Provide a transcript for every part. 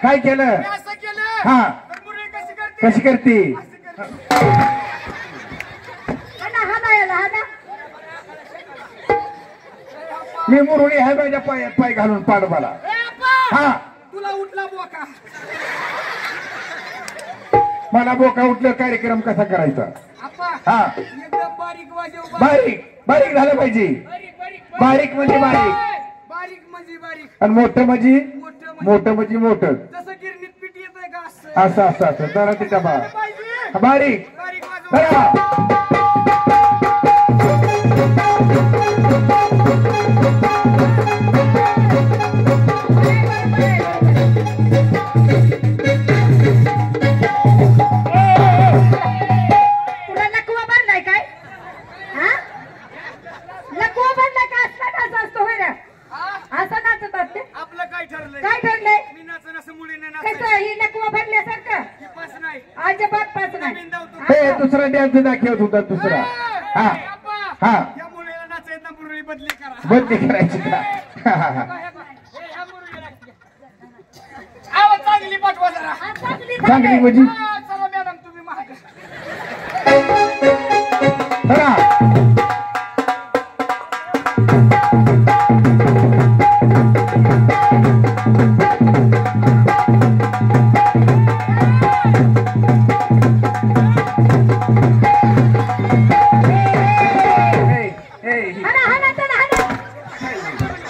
काय केलं हा कशी करते मी मुरळी आहे माझ्या पायात पाय घालून पाडवाला हा तुला उठला बोका मला बोका उठलं कार्यक्रम कसा करायचा हा एकदम बारीक वाजव बारीक बारीक झालं पाहिजे बारीक म्हणजे बारीक बारीक म्हणजे बारीक आणि मोठं म्हणजे मोठं म्हणजे मोठं जसं गिरणीत पीठ येतंय का असं असं असं जरा ते डबा बारीक बारीक वाजव बरा दुसरा डॅन्स दाखवत होता दुसरा हा हा या मुलीला नाचायला मुरळी बदली करा बदली करायची का आवाज चांगली पाठवा जरा चांगली म्हणजे चला मॅडम तुम्ही महाग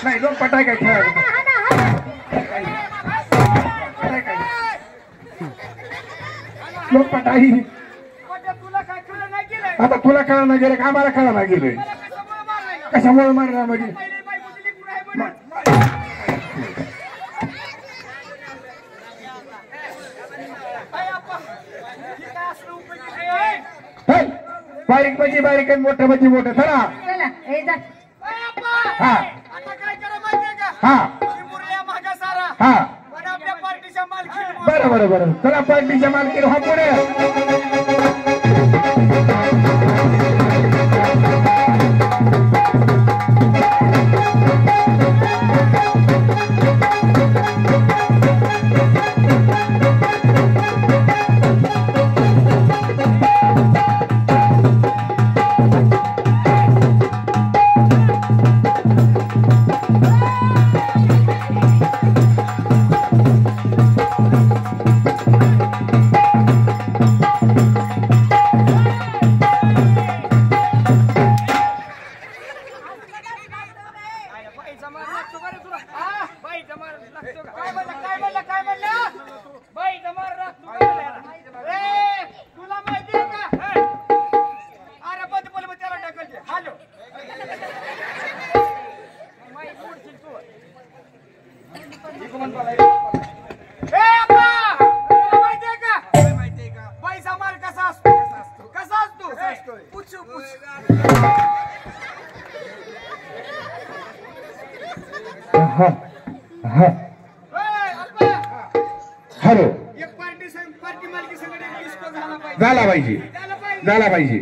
नाही लोक पटाय काय खेळायचं लोक पटाई तुला काय कळलं नाही गेलंय आता तुला कळा नाही गेलं का आम्हाला कळा नाही गेलंय कशामुळे मारला म्हणजे बारीक म्हणजे बारीक आणि मोठं म्हणजे मोठं चला हा हा हा बरं बरं बरं चला पार्टीच्या मालकीन हा पुढे हॅलो झाला पाहिजे झाला पाहिजे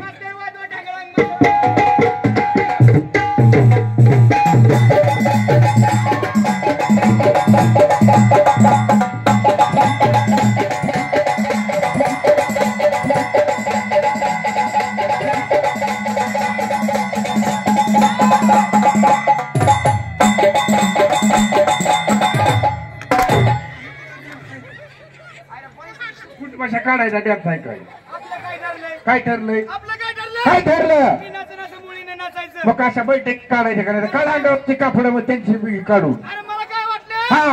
भाषा काढायचा डॅप नाही काय ठरलंय काय ठरलं मग अशा बैठक काढायच्या करायचं काढा कापड मग त्यांची काढू हा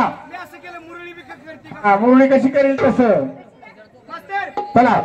हा मुरळी कशी करेल तसं चला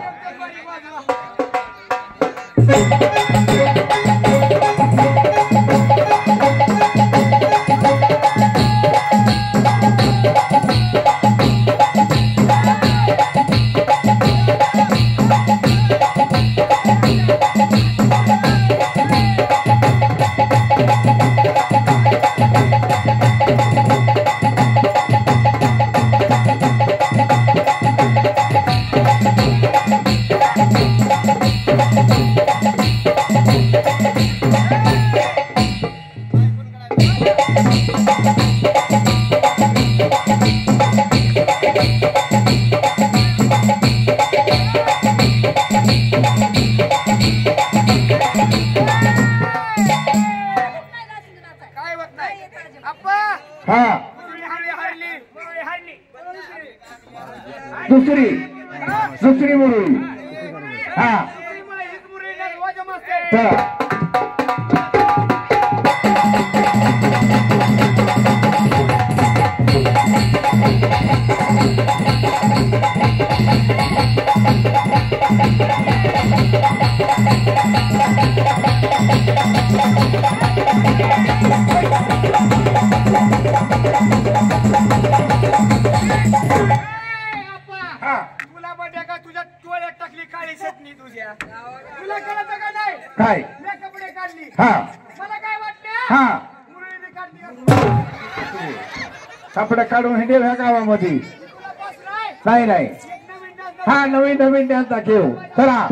नसते. चला हा तुला बड्या का तुझ्या डोळ्यात टाकली काळी चटणी तुझ्या. तुला कळत का नाही? काय मी कपडे काढली. हा मला काय वाटतं? हा मुरळीने काढली. कपडे काढून हिंडेल ह्या गावामध्ये तुला बस नाही. नाही नाही एक नवीन डान्स हा नवीन नवीन त्यांचा घेऊ चला